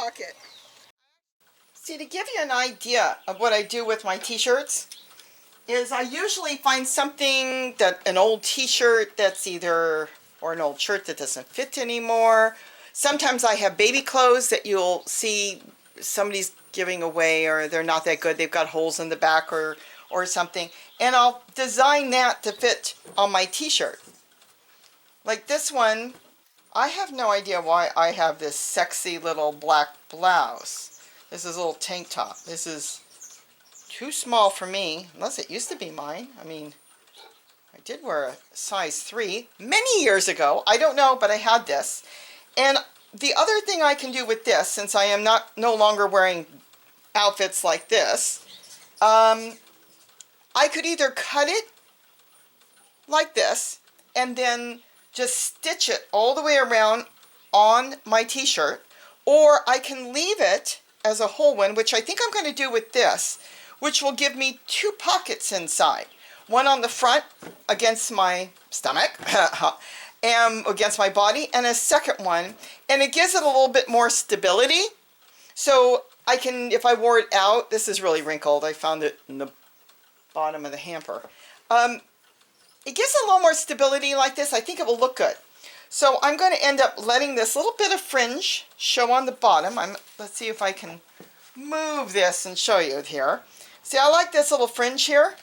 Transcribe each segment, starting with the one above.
pocket. See, to give you an idea of what I do with my t-shirts, is I usually find something an old t-shirt that's either, or an old shirt that doesn't fit anymore. Sometimes I have baby clothes that you'll see somebody's giving away, or they're not that good, they've got holes in the back or something, and I'll design that to fit on my t-shirt. Like this one, I have no idea why I have this sexy little black blouse. This is a little tank top. This is too small for me, unless it used to be mine. I mean, I did wear a size 3 many years ago. I don't know, but I had this. And the other thing I can do with this, since I am no longer wearing outfits like this, I could either cut it like this and then just stitch it all the way around on my t-shirt, or I can leave it as a whole one, which I think I'm going to do with this, which will give me 2 pockets inside. One on the front against my stomach and against my body, and a second one, and it gives it a little bit more stability. So I can, if I wore it out, this is really wrinkled, I found it in the bottom of the hamper. It gives it a little more stability like this. I think it will look good. So I'm going to end up letting this little bit of fringe show on the bottom. Let's see if I can move this and show you here. See, I like this little fringe here.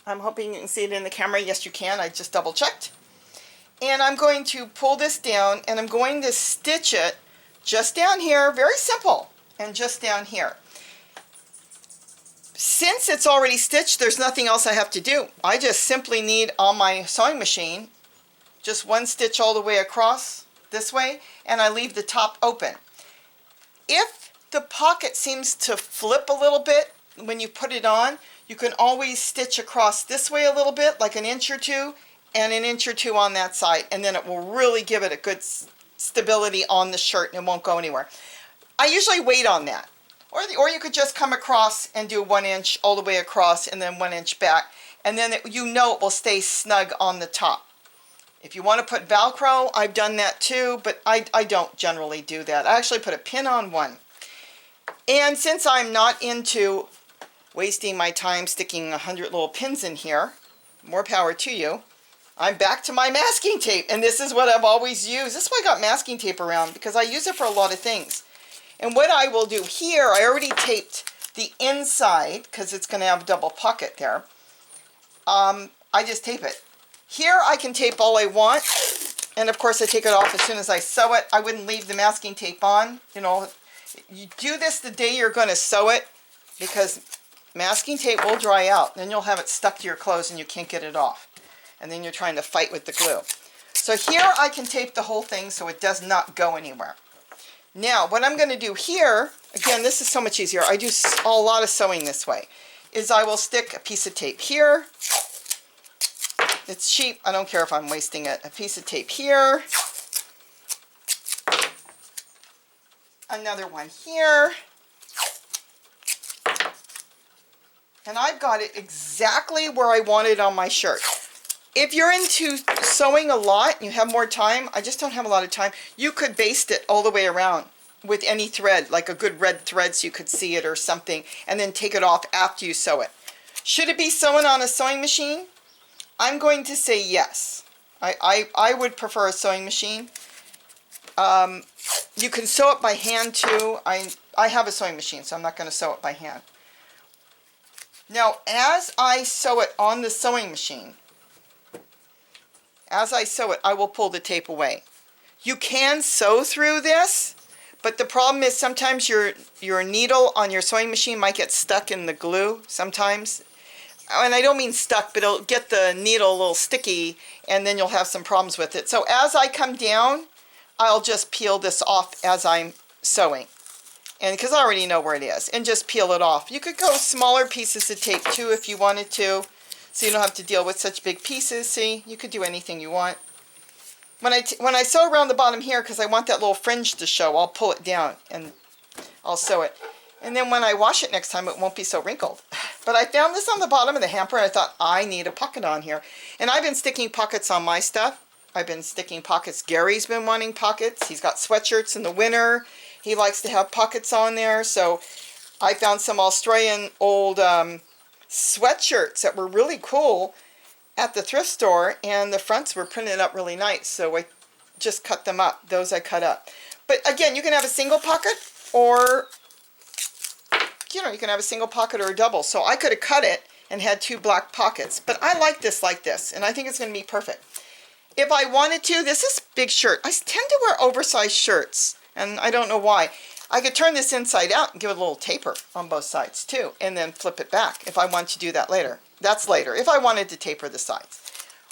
I'm hoping you can see it in the camera. Yes, you can. I just double checked. And I'm going to pull this down, and I'm going to stitch it just down here. Very simple. And just down here. Since it's already stitched, there's nothing else I have to do. I just simply need on my sewing machine just 1 stitch all the way across this way, and I leave the top open. If the pocket seems to flip a little bit when you put it on, you can always stitch across this way a little bit, like 1 inch or 2, and 1 inch or 2 on that side, and then it will really give it a good stability on the shirt and it won't go anywhere. I usually wait on that. Or you could just come across and do 1 inch all the way across and then 1 inch back, and then you know it will stay snug on the top. If you want to put Velcro, I've done that too, but I don't generally do that. I actually put a pin on one. And since I'm not into wasting my time sticking 100 little pins in here, more power to you, I'm back to my masking tape, and this is what I've always used. This is why I got masking tape around, because I use it for a lot of things. And what I will do here, I already taped the inside, because it's going to have a double pocket there. I just tape it. Here I can tape all I want, and of course I take it off as soon as I sew it. I wouldn't leave the masking tape on. You know, you do this the day you're going to sew it, because masking tape will dry out. Then you'll have it stuck to your clothes and you can't get it off. And then you're trying to fight with the glue. So here I can tape the whole thing so it does not go anywhere. Now, what I'm going to do here, again, this is so much easier. I do a lot of sewing this way, is I will stick a piece of tape here. It's cheap. I don't care if I'm wasting it. A piece of tape here. Another one here. And I've got it exactly where I want it on my shirt. If you're into sewing a lot and you have more time, I just don't have a lot of time, you could baste it all the way around with any thread, like a good red thread so you could see it or something, and then take it off after you sew it. Should it be sewn on a sewing machine? I'm going to say yes. I would prefer a sewing machine. You can sew it by hand too. I have a sewing machine, so I'm not going to sew it by hand. Now, as I sew it on the sewing machine, I will pull the tape away. You can sew through this, but the problem is sometimes your needle on your sewing machine might get stuck in the glue sometimes. And I don't mean stuck, but it'll get the needle a little sticky, and then you'll have some problems with it. So as I come down, I'll just peel this off as I'm sewing. And because I already know where it is, and just peel it off. You could go smaller pieces of tape too if you wanted to, so you don't have to deal with such big pieces. See, you could do anything you want. When I sew around the bottom here, because I want that little fringe to show, I'll pull it down and I'll sew it. And then when I wash it next time, it won't be so wrinkled. But I found this on the bottom of the hamper, and I thought, I need a pocket on here. And I've been sticking pockets on my stuff. I've been sticking pockets. Gary's been wanting pockets. He's got sweatshirts in the winter. He likes to have pockets on there, so I found some Australian old sweatshirts that were really cool at the thrift store, and the fronts were printed up really nice, so I just cut them up. Those I cut up. But again, you can have a single pocket, or you know, you can have a single pocket or a double. So I could have cut it and had 2 black pockets, but I like this like this, and I think it's going to be perfect. If I wanted to, this is a big shirt. I tend to wear oversized shirts, and I don't know why. I could turn this inside out and give it a little taper on both sides too, and then flip it back if I want to do that later. That's later, if I wanted to taper the sides.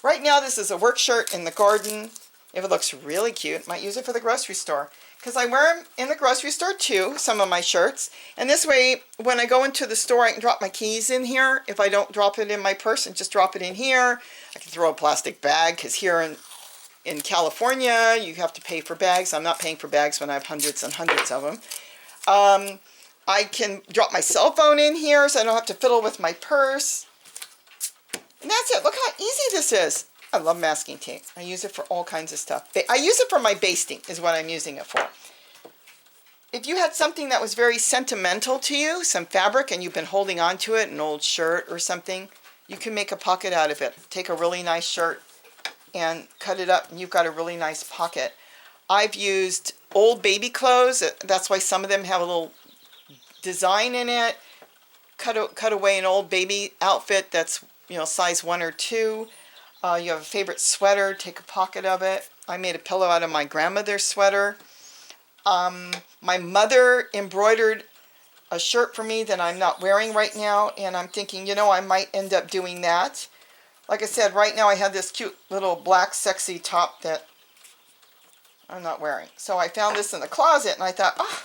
Right now, this is a work shirt in the garden. If it looks really cute, might use it for the grocery store. Because I wear them in the grocery store too, some of my shirts. And this way, when I go into the store, I can drop my keys in here. If I don't drop it in my purse, and just drop it in here. I can throw a plastic bag, because here in California, you have to pay for bags. I'm not paying for bags when I have hundreds and hundreds of them. I can drop my cell phone in here, so I don't have to fiddle with my purse. And that's it. Look how easy this is. I love masking tape. I use it for all kinds of stuff. I use it for my basting is what I'm using it for. If you had something that was very sentimental to you, some fabric, and you've been holding on to it, an old shirt or something, you can make a pocket out of it. Take a really nice shirt and cut it up, and you've got a really nice pocket. I've used old baby clothes. That's why some of them have a little design in it. Cut away an old baby outfit that's, you know, size 1 or 2. You have a favorite sweater, take a pocket of it. I made a pillow out of my grandmother's sweater. My mother embroidered a shirt for me that I'm not wearing right now, and I'm thinking, you know, I might end up doing that. Like I said, right now I have this cute little black sexy top that I'm not wearing. So I found this in the closet, and I thought, oh,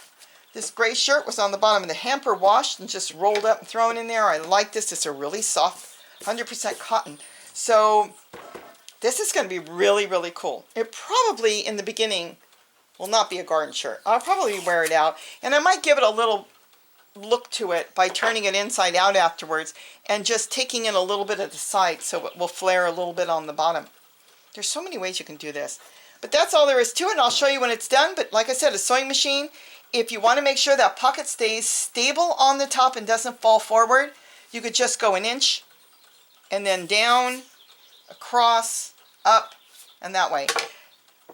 this gray shirt was on the bottom of the hamper, washed and just rolled up and thrown in there. I like this. It's a really soft, 100% cotton. So this is going to be really, really cool. It probably, in the beginning, will not be a garden shirt. I'll probably wear it out, and I might give it a little look to it by turning it inside out afterwards and just taking in a little bit of the side so it will flare a little bit on the bottom. There's so many ways you can do this. But that's all there is to it, and I'll show you when it's done. But like I said, a sewing machine, if you want to make sure that pocket stays stable on the top and doesn't fall forward, you could just go 1 inch and then down, across, up, and that way.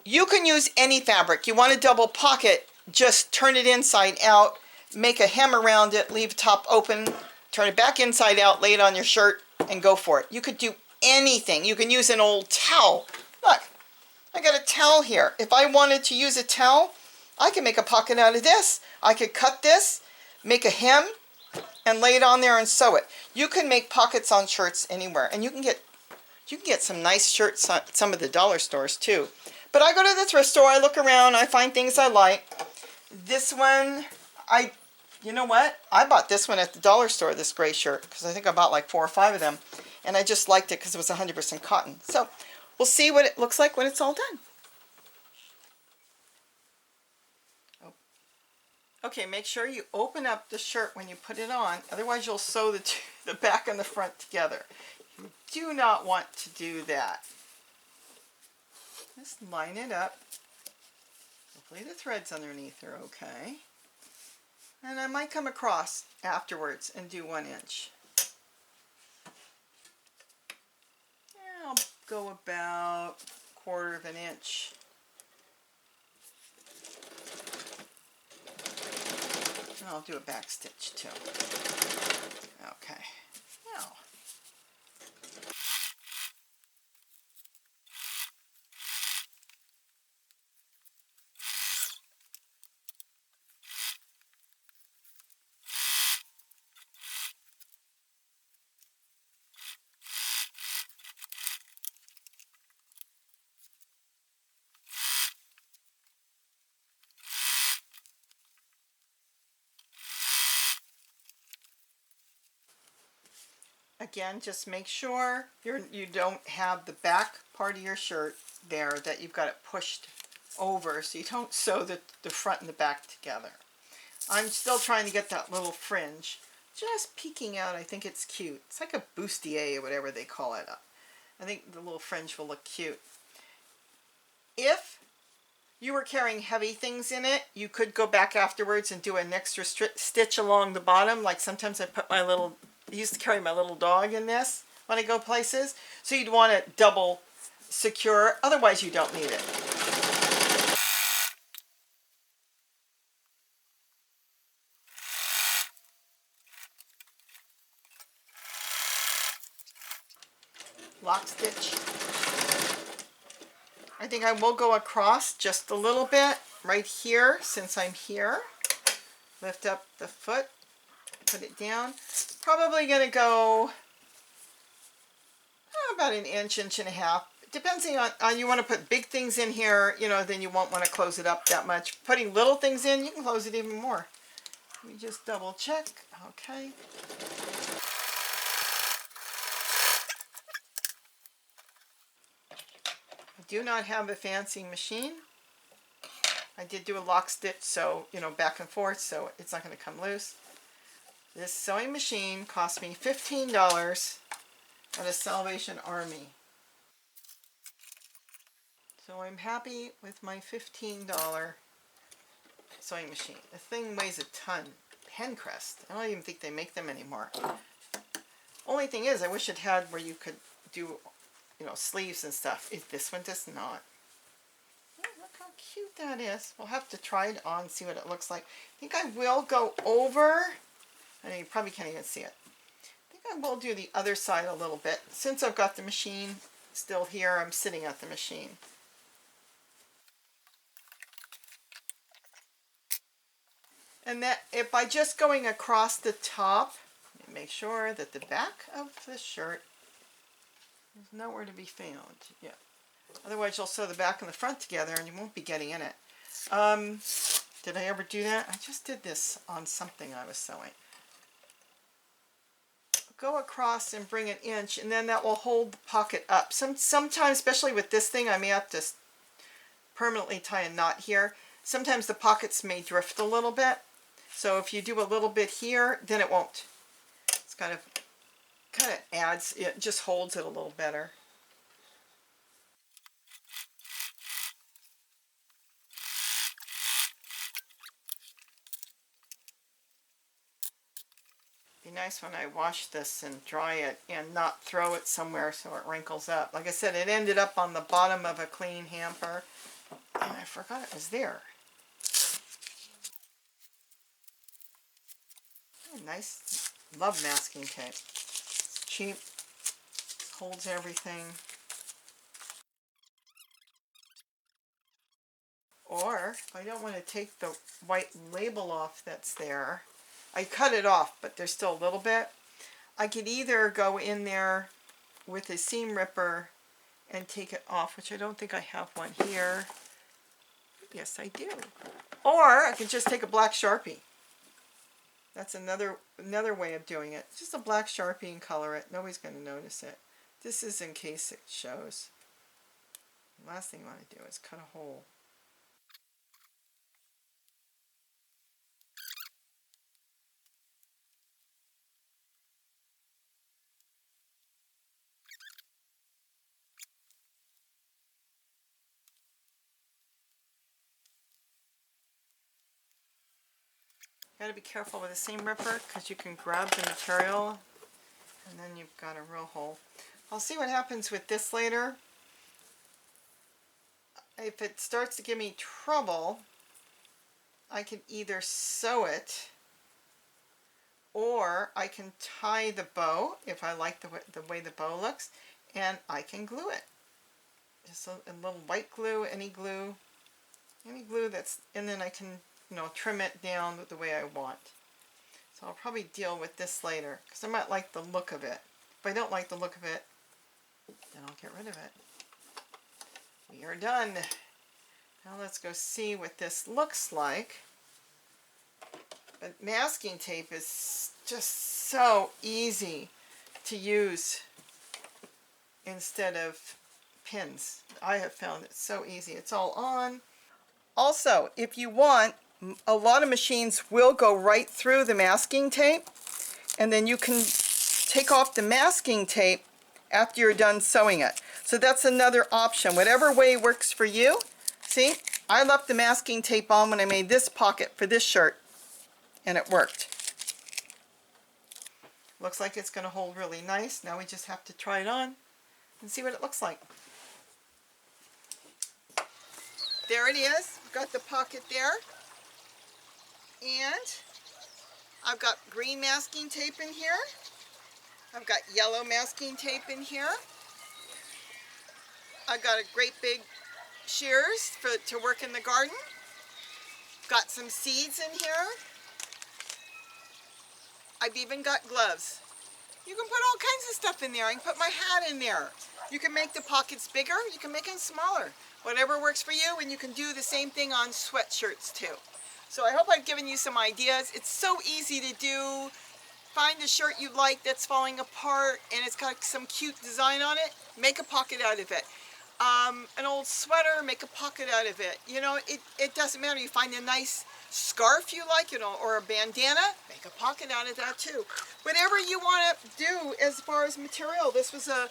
You can use any fabric. You want a double pocket, just turn it inside out, make a hem around it, leave top open, turn it back inside out, lay it on your shirt, and go for it. You could do anything. You can use an old towel. Look, I got a towel here. If I wanted to use a towel, I could make a pocket out of this. I could cut this, make a hem, and lay it on there and sew it. You can make pockets on shirts anywhere, and you can get some nice shirts at some of the dollar stores too. But I go to the thrift store, I look around, I find things I like. This one, you know what? I bought this one at the dollar store, this gray shirt, because I think I bought like 4 or 5 of them, and I just liked it because it was 100% cotton. So we'll see what it looks like when it's all done. Okay, make sure you open up the shirt when you put it on, otherwise you'll sew the back and the front together. You do not want to do that. Just line it up. Hopefully the threads underneath are okay. And I might come across afterwards and do 1 inch. Yeah, I'll go about 1/4 of an inch. And I'll do a back stitch too. Okay. Now, again, just make sure you don't have the back part of your shirt there, that you've got it pushed over so you don't sew the front and the back together. I'm still trying to get that little fringe just peeking out. I think it's cute. It's like a bustier or whatever they call it. I think the little fringe will look cute. If you were carrying heavy things in it, you could go back afterwards and do an extra stitch along the bottom. Like sometimes I used to carry my little dog in this when I go places. So you'd want it double secure, otherwise you don't need it. Lock stitch. I think I will go across just a little bit right here since I'm here. Lift up the foot, put it down. Probably going to go about an inch, inch and a half. Depending on you want to put big things in here, you know, then you won't want to close it up that much. Putting little things in, you can close it even more. Let me just double check. Okay. I do not have a fancy machine. I did do a lock stitch, so, you know, back and forth, so it's not going to come loose. This sewing machine cost me $15 at a Salvation Army. So I'm happy with my $15 sewing machine. The thing weighs a ton. Pencrest. I don't even think they make them anymore. Only thing is, I wish it had where you could do, you know, sleeves and stuff. This one does not. Oh, look how cute that is. We'll have to try it on and see what it looks like. I think I will go over. I know you probably can't even see it. I think I will do the other side a little bit. Since I've got the machine still here, I'm sitting at the machine. And that by just going across the top, make sure that the back of the shirt is nowhere to be found. Yeah. Otherwise you'll sew the back and the front together and you won't be getting in it. Did I ever do that? I just did this on something I was sewing. Go across and bring an inch, and then that will hold the pocket up. Sometimes, especially with this thing, I may have to permanently tie a knot here. Sometimes the pockets may drift a little bit. So if you do a little bit here, then it won't. It's kind of adds, it just holds it a little better. Be nice when I wash this and dry it and not throw it somewhere so it wrinkles up. Like I said, it ended up on the bottom of a clean hamper, and I forgot it was there. Oh, nice. Love masking tape. It's cheap. Holds everything. Or, if I don't want to take the white label off that's there, I cut it off, but there's still a little bit. I could either go in there with a seam ripper and take it off, which I don't think I have one here. Yes, I do. Or I can just take a black Sharpie. That's another way of doing it. Just a black Sharpie and color it. Nobody's going to notice it. This is in case it shows. The last thing you want to do is cut a hole. Got to be careful with a seam ripper because you can grab the material and then you've got a real hole. I'll see what happens with this later. If it starts to give me trouble, I can either sew it or I can tie the bow if I like the way the bow looks, and I can glue it. Just a little white glue, any glue that's, and then I can, you know, trim it down the way I want. So I'll probably deal with this later because I might like the look of it. If I don't like the look of it, then I'll get rid of it. We are done. Now let's go see what this looks like. But masking tape is just so easy to use instead of pins. I have found it so easy. It's all on. Also, if you want, a lot of machines will go right through the masking tape, and then you can take off the masking tape after you're done sewing it. So that's another option. Whatever way works for you. See, I left the masking tape on when I made this pocket for this shirt, and it worked. Looks like it's going to hold really nice. Now we just have to try it on and see what it looks like. There it is. I've got the pocket there. And I've got green masking tape in here. I've got yellow masking tape in here. I've got a great big shears to work in the garden. Got some seeds in here. I've even got gloves. You can put all kinds of stuff in there. I can put my hat in there. You can make the pockets bigger, you can make them smaller. Whatever works for you, and you can do the same thing on sweatshirts too. So I hope I've given you some ideas. It's so easy to do. Find a shirt you like that's falling apart and it's got some cute design on it, make a pocket out of it. An old sweater, make a pocket out of it. You know, it doesn't matter. You find a nice scarf you like, you know, or a bandana, make a pocket out of that too. Whatever you want to do as far as material. This was a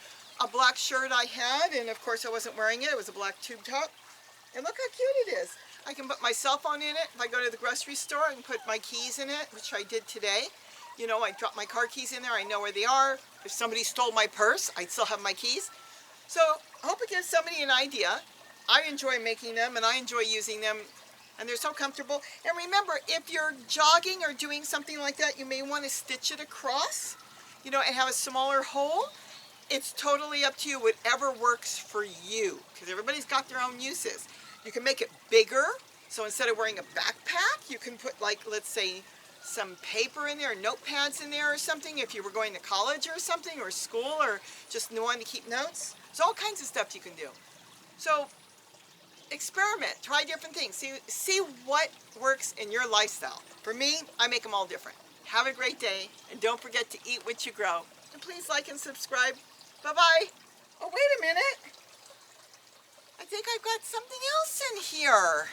black shirt I had, and of course I wasn't wearing it. It was a black tube top. And look how cute it is. I can put my cell phone in it. If I go to the grocery store, I can put my keys in it, which I did today. You know, I drop my car keys in there. I know where they are. If somebody stole my purse, I'd still have my keys. So I hope it gives somebody an idea. I enjoy making them and I enjoy using them, and they're so comfortable. And remember, if you're jogging or doing something like that, you may want to stitch it across, you know, and have a smaller hole. It's totally up to you, whatever works for you, because everybody's got their own uses. You can make it bigger, so instead of wearing a backpack, you can put, like, let's say, some paper in there, notepads in there or something, if you were going to college or something, or school, or just wanting to keep notes. There's all kinds of stuff you can do. So experiment, try different things, see what works in your lifestyle. For me, I make them all different. Have a great day, and don't forget to eat what you grow. And please like and subscribe. Bye-bye. Oh, wait a minute. I think I've got something else in here.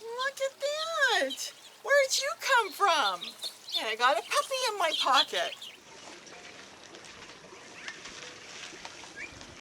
Look at that. Where'd you come from? And I got a puppy in my pocket.